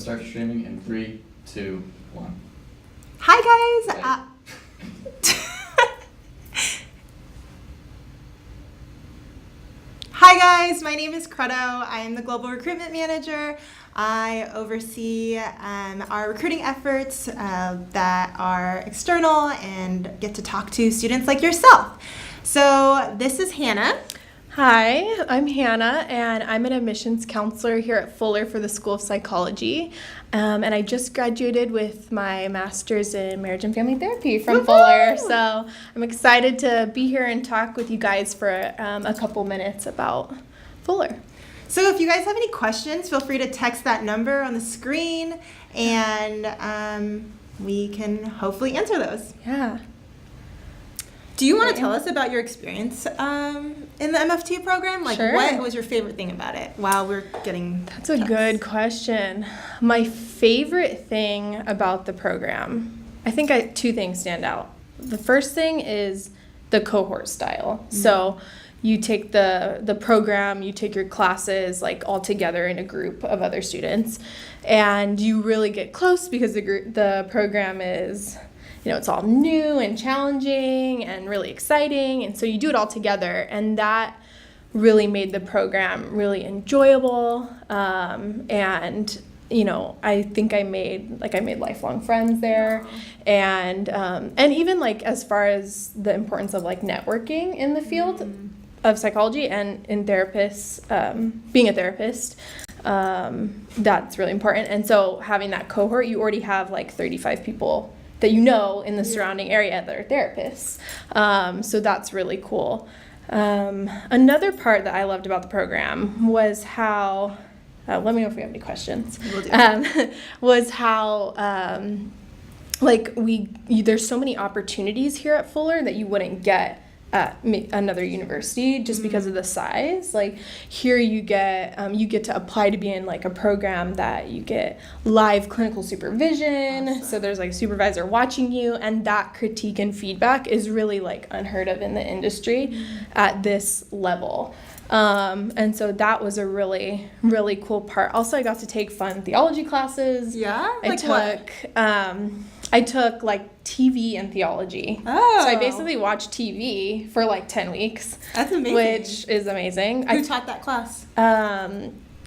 Start streaming in 3, 2, 1. Hi guys! Hi guys, my name is Credo. I am the Global Recruitment Manager. I oversee our recruiting efforts that are external and get to talk to students like yourself. So this is Hannah. Hi, I'm Hannah, and I'm an admissions counselor here at Fuller for the School of Psychology. And I just graduated with my master's in marriage and family therapy from Fuller. So I'm excited to be here and talk with you guys for a couple minutes about Fuller. So if you guys have any questions, feel free to text that number on the screen, and we can hopefully answer those. Yeah. Do you want to tell us about your experience in the MFT program? Like, Sure. What was your favorite thing about it while we're getting That's a good question. My favorite thing about the program, I think two things stand out. The first thing is the cohort style. Mm-hmm. So you take the program, you take your classes like all together in a group of other students, and you really get close because the program is, it's all new and challenging and really exciting, and so you do it all together, and that really made the program really enjoyable. And I think I made lifelong friends there, and even like as far as the importance of like networking in the field of psychology and in therapists, being a therapist, that's really important. And so having that cohort, you already have like 35 people that you know in the surrounding area that are therapists. So that's really cool. Another part that I loved about the program was how, let me know if we have any questions, was how there's so many opportunities here at Fuller that you wouldn't get at another university just because of the size. Like here you get to apply to be in like a program that you get live clinical supervision. Awesome. So there's like a supervisor watching you, and that critique and feedback is really like unheard of in the industry at this level. And so that was a really, really cool part. Also, I got to take fun theology classes. Yeah? I took like TV and theology. Oh. So I basically watched TV for like 10 weeks. That's amazing. Which is amazing. Who taught that class?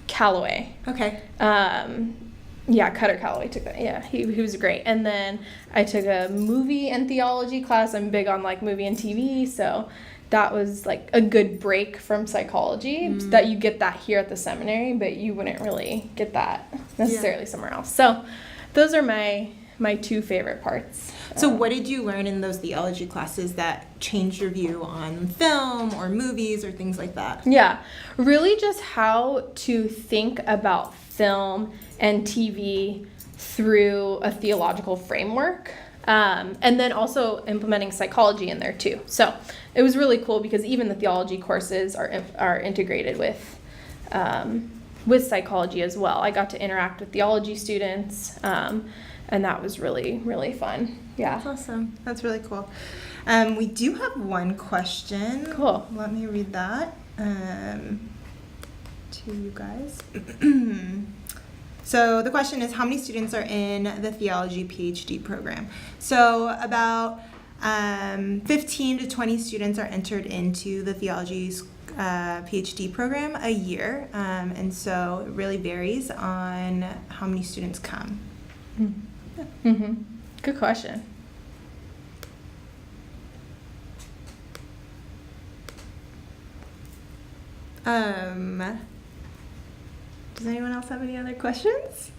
Calloway. Okay. Cutter Calloway took that. Yeah, he was great. And then I took a movie and theology class. I'm big on like movie and TV, so that was like a good break from psychology that you get that here at the seminary, but you wouldn't really get that necessarily somewhere else. So those are my two favorite parts. So what did you learn in those theology classes that changed your view on film or movies or things like that? Yeah, really just how to think about film and TV through a theological framework. And then also implementing psychology in there too. So it was really cool because even the theology courses are integrated with psychology as well. I got to interact with theology students, and that was really, really fun. Yeah. That's awesome. That's really cool. We do have one question. Cool. Let me read that to you guys. So the question is, how many students are in the theology PhD program? So about 15 to 20 students are entered into the theology PhD program a year, and so it really varies on how many students come. Mm-hmm. Good question. Does anyone else have any other questions?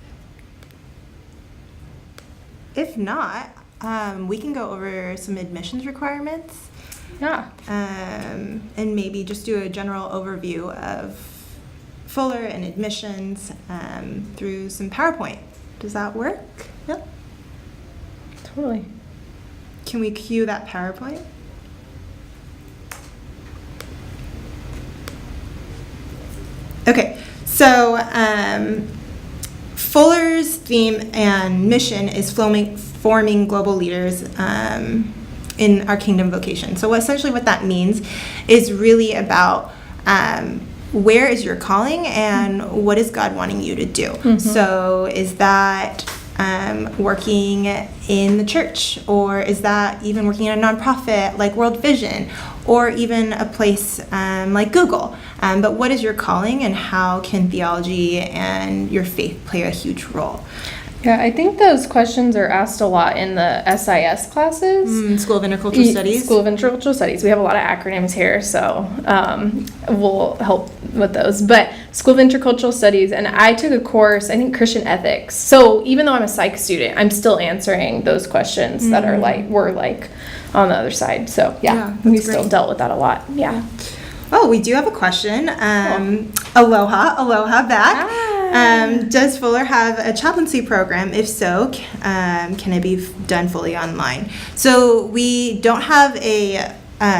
If not, we can go over some admissions requirements. Yeah. And maybe just do a general overview of Fuller and admissions through some PowerPoint. Does that work? Yep. Totally. Can we cue that PowerPoint? Okay, so Fuller's theme and mission is forming global leaders in our kingdom vocation. So essentially what that means is really about where is your calling and what is God wanting you to do? So is that working in the church, or is that even working in a nonprofit like World Vision, or even a place like Google? But what is your calling, and how can theology and your faith play a huge role? Yeah, I think those questions are asked a lot in the SIS classes. School of Intercultural Studies. School of Intercultural Studies. We have a lot of acronyms here, so we'll help with those. But School of Intercultural Studies, and I took a course, I think Christian Ethics. So even though I'm a psych student, I'm still answering those questions that are were on the other side. So yeah, we still dealt with that a lot. Yeah. Oh, we do have a question. Aloha back. Does Fuller have a chaplaincy program? If so, can it be done fully online? So we don't have a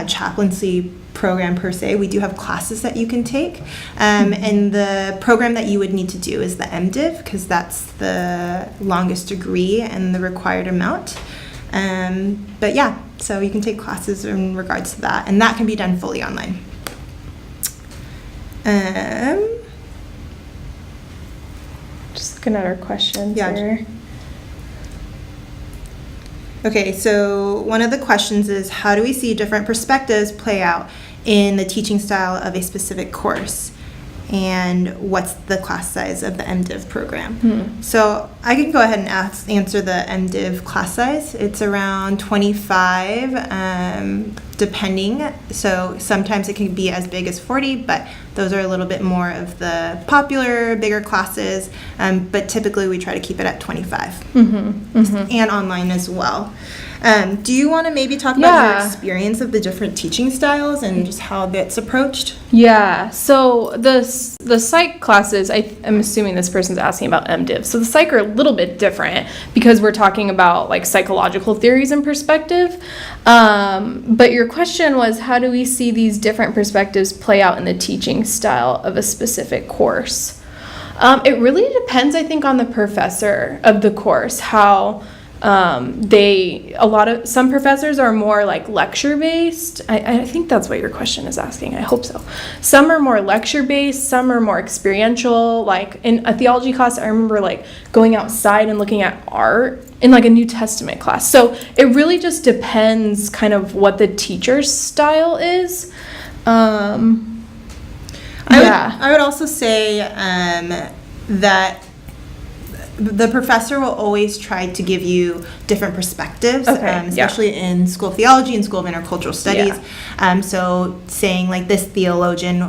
chaplaincy program per se. We do have classes that you can take. And the program that you would need to do is the MDiv, because that's the longest degree and the required amount. But yeah, so you can take classes in regards to that, and that can be done fully online. Just looking at our questions Yeah. here. Okay, so one of the questions is, how do we see different perspectives play out in the teaching style of a specific course? And what's the class size of the MDiv program? So I can go ahead and answer the MDiv class size. It's around 25, depending. So sometimes it can be as big as 40, but those are a little bit more of the popular, bigger classes. But typically we try to keep it at 25. And online as well. Do you want to maybe talk about your experience of the different teaching styles and just how that's approached? Yeah, so the psych classes, I'm assuming this person's asking about MDiv. So the psych are a little bit different because we're talking about like psychological theories and perspective. But your question was, how do we see these different perspectives play out in the teaching style of a specific course? It really depends, I think, on the professor of the course, how some professors are more like lecture based. I think that's what your question is asking. I hope so. Some are more lecture based, some are more experiential. Like in a theology class, I remember like going outside and looking at art in like a New Testament class. So it really just depends kind of what the teacher's style is. I would also say that the professor will always try to give you different perspectives, especially in School of Theology and School of Intercultural Studies. So saying like this theologian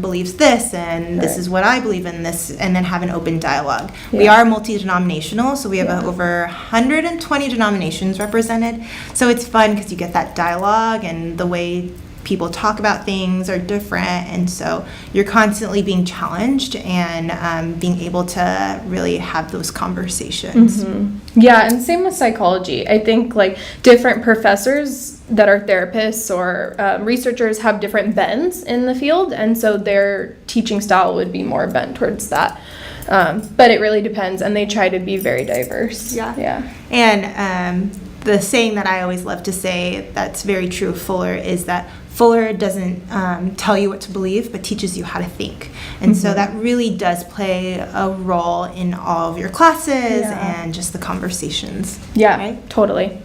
believes this, and this is what I believe in this, and then have an open dialogue. We are multi-denominational, so we have over 120 denominations represented. So it's fun because you get that dialogue, and the way people talk about things are different, and so you're constantly being challenged and being able to really have those conversations. Yeah, and same with psychology. I think like different professors that are therapists or researchers have different bends in the field, and so their teaching style would be more bent towards that. But it really depends, and they try to be very diverse. And the saying that I always love to say that's very true of Fuller is that Fuller doesn't tell you what to believe, but teaches you how to think. And so that really does play a role in all of your classes and just the conversations. Yeah, right? Totally.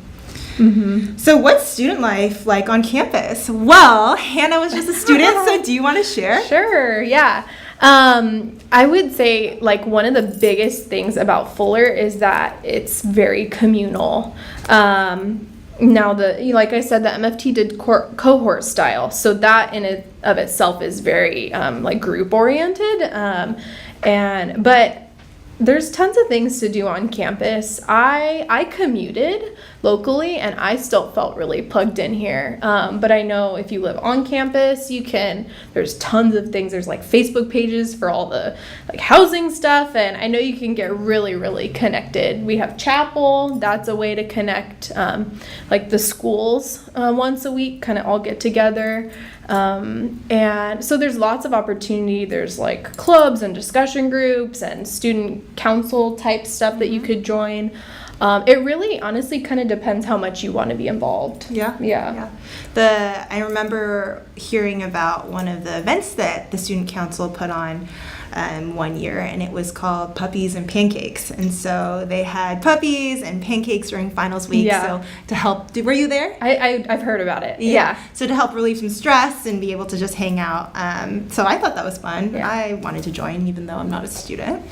So what's student life like on campus? Well, Hannah was just a student, so do you want to share? Sure, yeah. I would say like one of the biggest things about Fuller is that it's very communal. Now, like I said, the MFT did cohort style, so that in it of itself is very like group oriented. But there's tons of things to do on campus. I commuted locally, and I still felt really plugged in here. But I know if you live on campus, there's tons of things. There's like Facebook pages for all the like housing stuff, and I know you can get really, really connected. We have chapel. That's a way to connect. Like the schools once a week kind of all get together. And so there's lots of opportunity. There's like clubs and discussion groups and student council type stuff that you could join. It really honestly kind of depends how much you want to be involved. Yeah. I remember hearing about one of the events that the student council put on one year, and it was called Puppies and Pancakes. And so they had puppies and pancakes during finals week. Yeah. So to help, were you there? I've heard about it. Yeah. So to help relieve some stress and be able to just hang out. So I thought that was fun. Yeah. I wanted to join even though I'm not a student.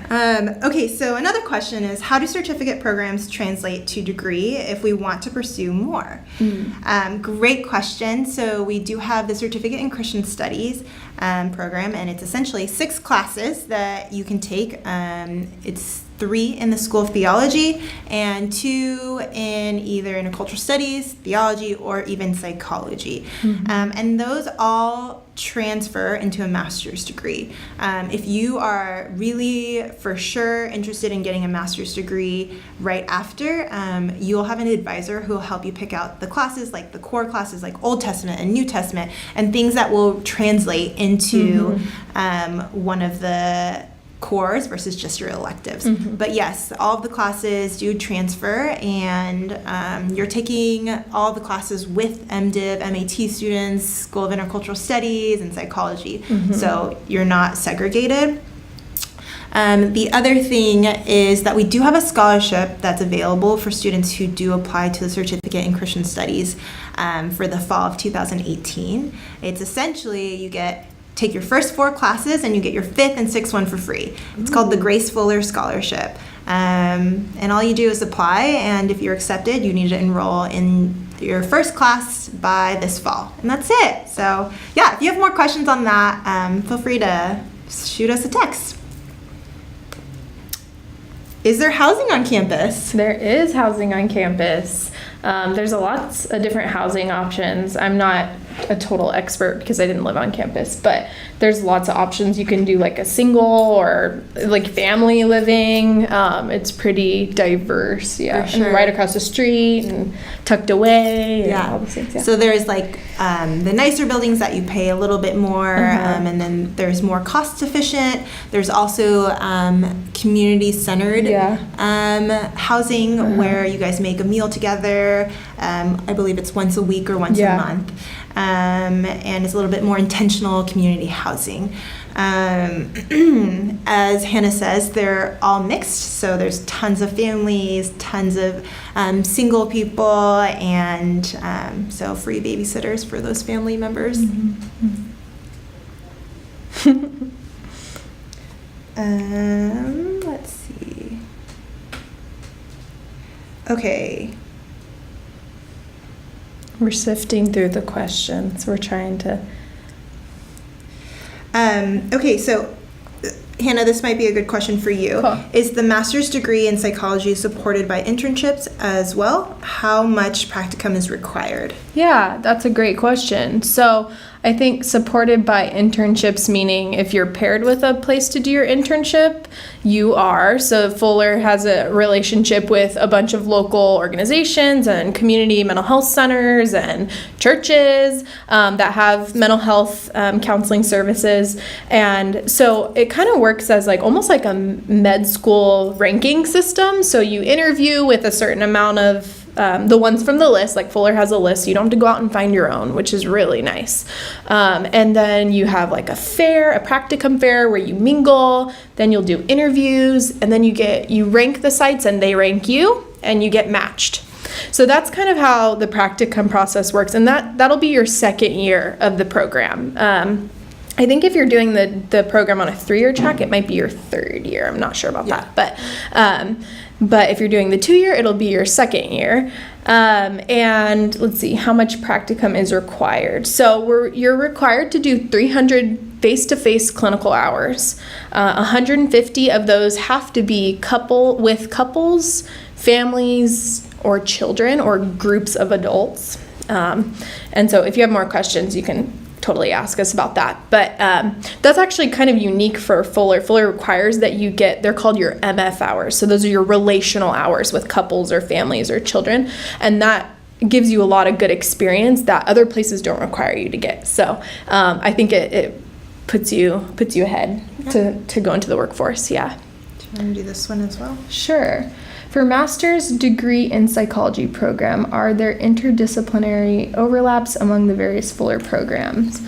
Okay, so another question is, how do certificate programs translate to degree if we want to pursue more? Great question. So we do have the Certificate in Christian Studies program, and it's essentially 6 classes that you can take. It's 3 in the School of Theology and 2 in either intercultural studies, theology, or even psychology. And those all transfer into a master's degree. If you are really for sure interested in getting a master's degree right after, you'll have an advisor who will help you pick out the classes, like the core classes like Old Testament and New Testament, and things that will translate into one of the cores versus just your electives. But yes, all of the classes do transfer, and you're taking all the classes with MDiv, MAT students, School of Intercultural Studies, and psychology. So you're not segregated. The other thing is that we do have a scholarship that's available for students who do apply to the Certificate in Christian Studies for the fall of 2018. It's essentially take your first 4 classes and you get your 5th and 6th one for free. It's called the Grace Fuller Scholarship. And all you do is apply, and if you're accepted, you need to enroll in your first class by this fall. And that's it. So yeah, if you have more questions on that, feel free to shoot us a text. Is there housing on campus? There is housing on campus. There's lots of different housing options. I'm not a total expert because I didn't live on campus, but there's lots of options. You can do like a single or like family living. It's pretty diverse, For sure. And right across the street and tucked away. And all those things, So there's like the nicer buildings that you pay a little bit more, and then there's more cost efficient. There's also community-centered housing where you guys make a meal together. I believe it's once a week or once a month. And it's a little bit more intentional community housing. As Hannah says, they're all mixed, so there's tons of families, tons of single people, and so free babysitters for those family members. Let's see. Okay. We're sifting through the questions. We're trying to... Okay, so Hannah, this might be a good question for you. Cool. Is the master's degree in psychology supported by internships as well? How much practicum is required? Yeah, that's a great question. So I think supported by internships, meaning if you're paired with a place to do your internship, you are. So Fuller has a relationship with a bunch of local organizations and community mental health centers and churches that have mental health counseling services. And so it kind of works as like almost like a med school ranking system. So you interview with a certain amount of the ones from the list, like Fuller has a list, so you don't have to go out and find your own, which is really nice. And then you have like a fair, a practicum fair where you mingle, then you'll do interviews, and then you rank the sites and they rank you, and you get matched. So that's kind of how the practicum process works, and that'll be your second year of the program. I think if you're doing the program on a 3-year track, it might be your 3rd year. I'm not sure about that, but if you're doing the 2-year, it'll be your 2nd year. And let's see, how much practicum is required. So you're required to do 300 face-to-face clinical hours. 150 of those have to be with couples, families, or children, or groups of adults. And so if you have more questions, you can totally ask us about that. But that's actually kind of unique for Fuller. Fuller requires that you they're called your MF hours. So those are your relational hours with couples or families or children. And that gives you a lot of good experience that other places don't require you to get. So I think it puts you ahead to go into the workforce. Yeah. Do you want to do this one as well? Sure. For master's degree in psychology program, are there interdisciplinary overlaps among the various Fuller programs?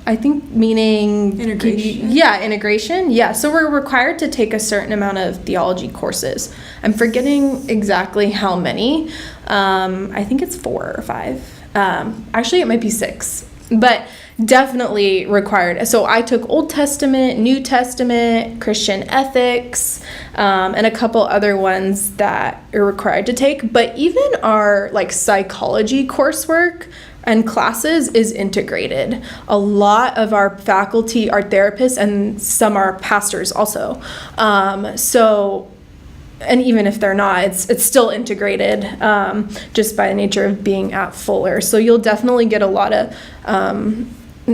I think meaning Integration. Integration. Yeah, so we're required to take a certain amount of theology courses. I'm forgetting exactly how many. I think it's 4 or 5. Actually, it might be 6, but definitely required. So I took Old Testament, New Testament, Christian ethics, and a couple other ones that are required to take. But even our like psychology coursework and classes is integrated. A lot of our faculty are therapists, and some are pastors also. And even if they're not, it's still integrated just by the nature of being at Fuller. So you'll definitely get a lot of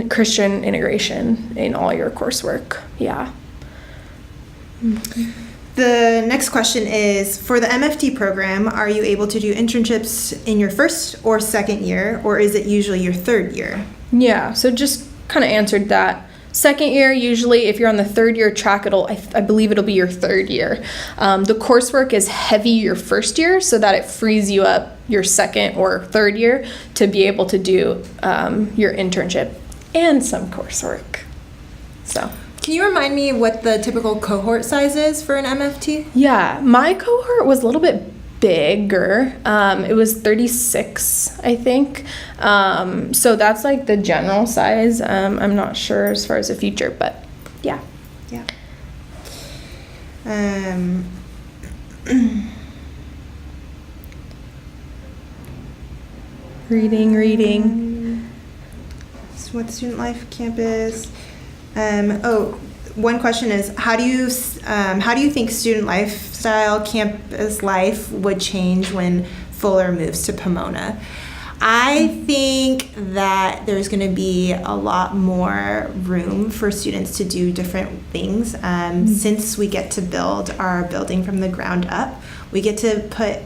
Christian integration in all your coursework. Yeah. The next question is, for the MFT program, are you able to do internships in your first or second year, or is it usually your third year? Yeah, so just kind of answered that. Second year, usually, if you're on the third year track, I believe it'll be your third year. The coursework is heavy your first year so that it frees you up your second or third year to be able to do your internship and some coursework. So. Can you remind me what the typical cohort size is for an MFT? Yeah, my cohort was a little bit bigger. It was 36, I think. So that's like the general size. I'm not sure as far as the future, but yeah. Yeah. Reading. What student life campus? One question is, how do you think student lifestyle, campus life would change when Fuller moves to Pomona? I think that there's going to be a lot more room for students to do different things. Since we get to build our building from the ground up, we get to put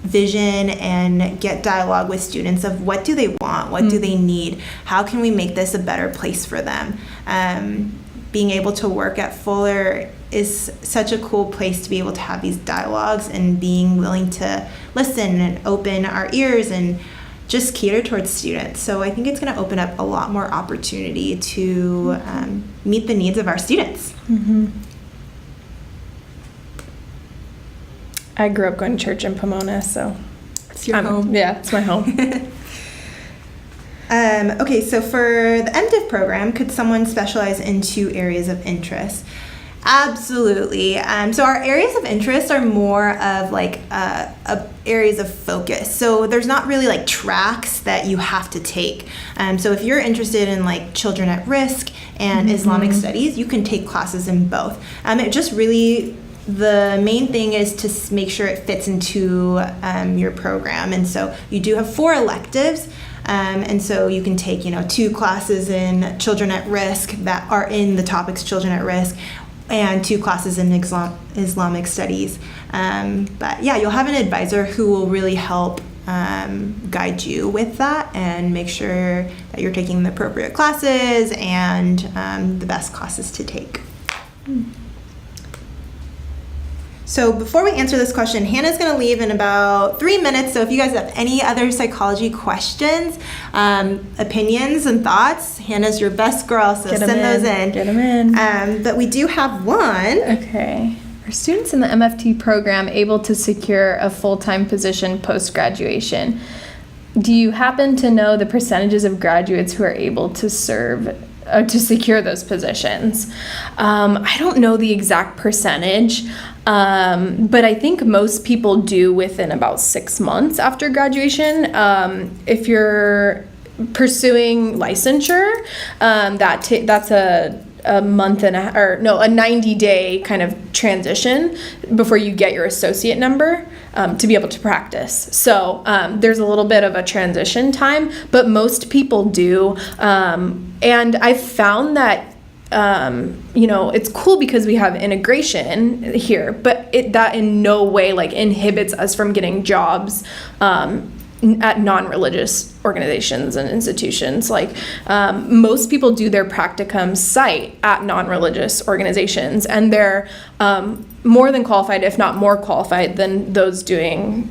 vision and get dialogue with students of what do they want, what do they need, how can we make this a better place for them. Being able to work at Fuller is such a cool place to be able to have these dialogues and being willing to listen and open our ears and just cater towards students. So I think it's going to open up a lot more opportunity to meet the needs of our students. Mm-hmm. I grew up going to church in Pomona, so it's your home. Yeah, it's my home. Okay, so for the MDiv program, could someone specialize in 2 areas of interest? Absolutely. So our areas of interest are more of like areas of focus. So there's not really like tracks that you have to take. So if you're interested in like children at risk and Islamic studies, you can take classes in both. It just really, the main thing is to make sure it fits into your program. And so you do have 4 electives. And so you can take, 2 classes in children at risk that are in the topics children at risk, and 2 classes in Islamic studies. But yeah, you'll have an advisor who will really help guide you with that and make sure that you're taking the appropriate classes and the best classes to take. So before we answer this question, Hannah's going to leave in about 3 minutes. So if you guys have any other psychology questions, opinions, and thoughts, Hannah's your best girl, so send those in. Get them in. But we do have one. Okay. Are students in the MFT program able to secure a full-time position post-graduation? Do you happen to know the percentages of graduates who are able to to secure those positions? I don't know the exact percentage, but I think most people do within about 6 months after graduation. If you're pursuing licensure, that's a month and a 90-day kind of transition before you get your associate number to be able to practice. So there's a little bit of a transition time, but most people do. And I've found that it's cool because we have integration here, but that in no way like inhibits us from getting jobs at non-religious organizations and institutions. Like most people do their practicum site at non-religious organizations, and they're more than qualified, if not more qualified, than those doing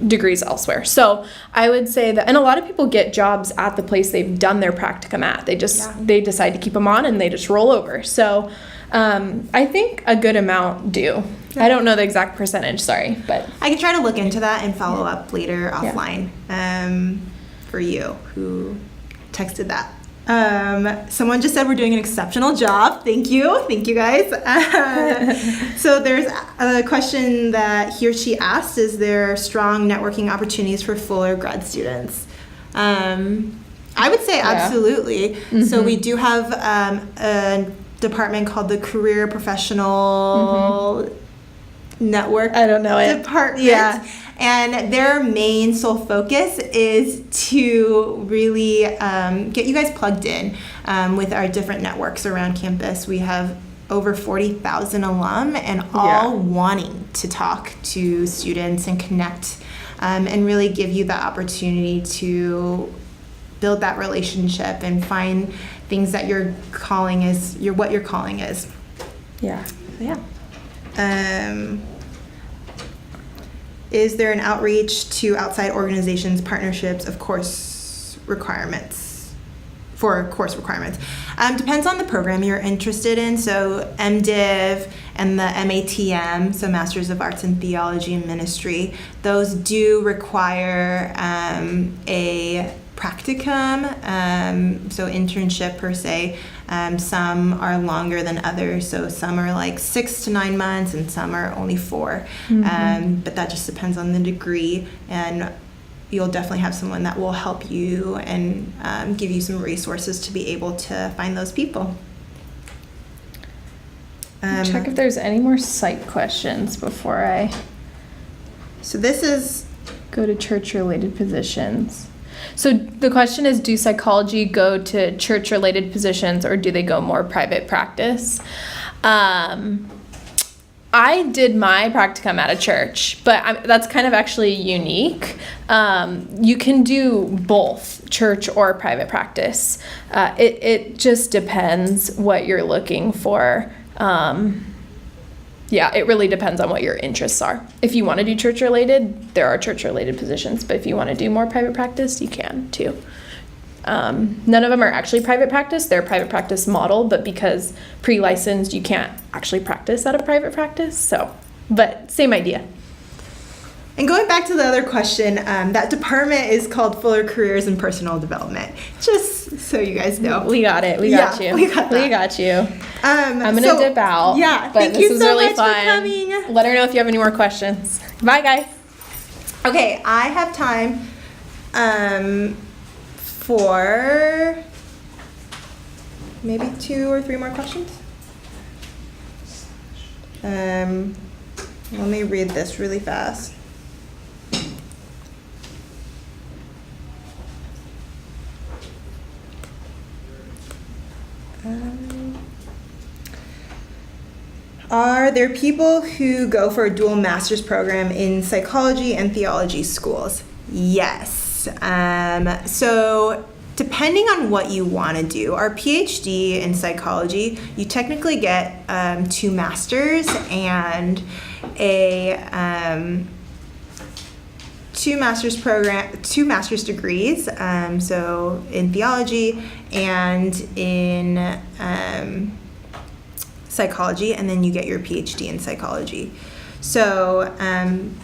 degrees elsewhere. So I would say that, and a lot of people get jobs at the place they've done their practicum at. They decide to keep them on and they just roll over. So I think a good amount do. I don't know the exact percentage, sorry, but I can try to look into that and follow up later offline for you who texted that. Someone just said we're doing an exceptional job. Thank you guys. So there's a question that he or she asked: is there strong networking opportunities for Fuller grad students? I would say absolutely. Mm-hmm. So we do have a department called the Career Professional Network. I don't know it. Department. Yeah. And their main sole focus is to really get you guys plugged in with our different networks around campus. We have over 40,000 alum and all wanting to talk to students and connect and really give you the opportunity to build that relationship and find things that your calling is, what your calling is. Yeah. Yeah. Is there an outreach to outside organizations, partnerships, of course requirements? Depends on the program you're interested in. So MDiv and the MATM, so Masters of Arts in Theology and Ministry, those do require a practicum, so internship per se. Some are longer than others, so some are like 6 to 9 months and some are only 4. But that just depends on the degree, and you'll definitely have someone that will help you and give you some resources to be able to find those people. Check if there's any more psych questions before I So this is go to church-related positions. So the question is, do psychology go to church-related positions or do they go more private practice? I did my practicum at a church, but that's kind of actually unique. You can do both church or private practice. It just depends what you're looking for. It really depends on what your interests are. If you want to do church-related, there are church-related positions, but if you want to do more private practice, you can too. None of them are actually private practice. They're a private practice model, but because pre-licensed, you can't actually practice at a private practice. But same idea. And going back to the other question, that department is called Fuller Careers and Personal Development. Just so you guys know. We got it. We got you. We got you. I'm going to dip out. Yeah, but thank this you was so really much fun. for coming. Let her know if you have any more questions. Bye, guys. Okay, I have time for maybe 2 or 3 more questions. Let me read this really fast. Are there people who go for a dual master's program in psychology and theology schools? Yes. So depending on what you want to do, our PhD in psychology, you technically get 2 masters and a 2 master's degrees. So in theology and in psychology, and then you get your PhD in psychology. So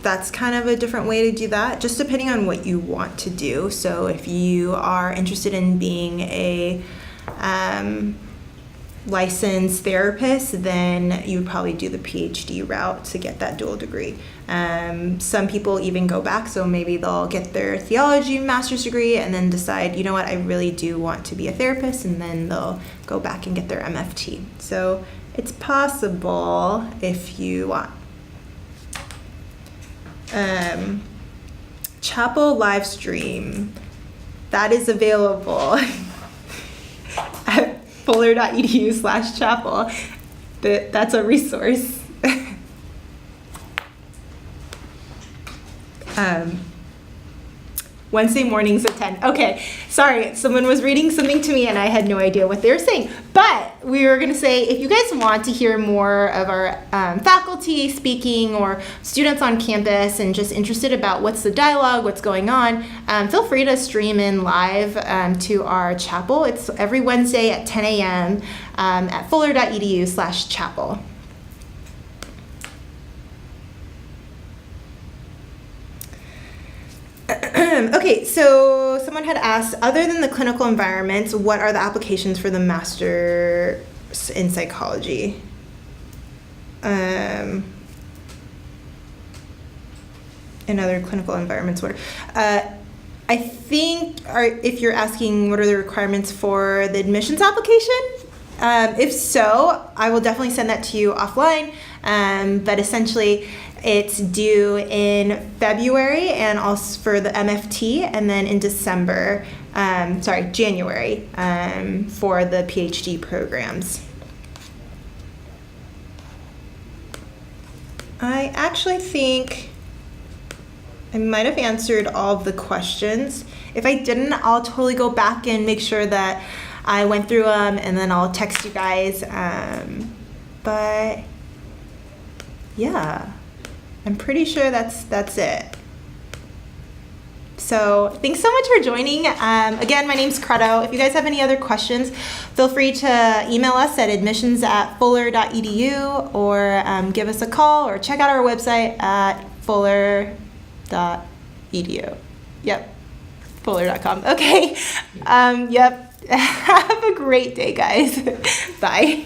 that's kind of a different way to do that, just depending on what you want to do. So if you are interested in being a licensed therapist, then you would probably do the PhD route to get that dual degree. Some people even go back, so maybe they'll get their theology master's degree and then decide, you know what, I really do want to be a therapist, and then they'll go back and get their MFT. So it's possible if you want. Chapel live stream, that is available. fuller.edu/chapel. That's a resource. Wednesday mornings at 10. Okay, sorry, someone was reading something to me and I had no idea what they were saying. But we were going to say, if you guys want to hear more of our faculty speaking or students on campus and just interested about what's the dialogue, what's going on, feel free to stream in live to our chapel. It's every Wednesday at 10 a.m. At fuller.edu/chapel. Okay, so someone had asked, other than the clinical environments, what are the applications for the master's in psychology? In other clinical environments, what? I think, if you're asking what are the requirements for the admissions application, if so, I will definitely send that to you offline. But essentially, it's due in February and also for the MFT, and then in January, for the PhD programs. I actually think I might have answered all of the questions. If I didn't, I'll totally go back and make sure that I went through them, and then I'll text you guys. But yeah, I'm pretty sure that's it. So thanks so much for joining. Again, my name's Credo. If you guys have any other questions, feel free to email us at admissions@fuller.edu or give us a call or check out our website at fuller.edu. Yep, fuller.com. Okay. Yep. Have a great day, guys. Bye.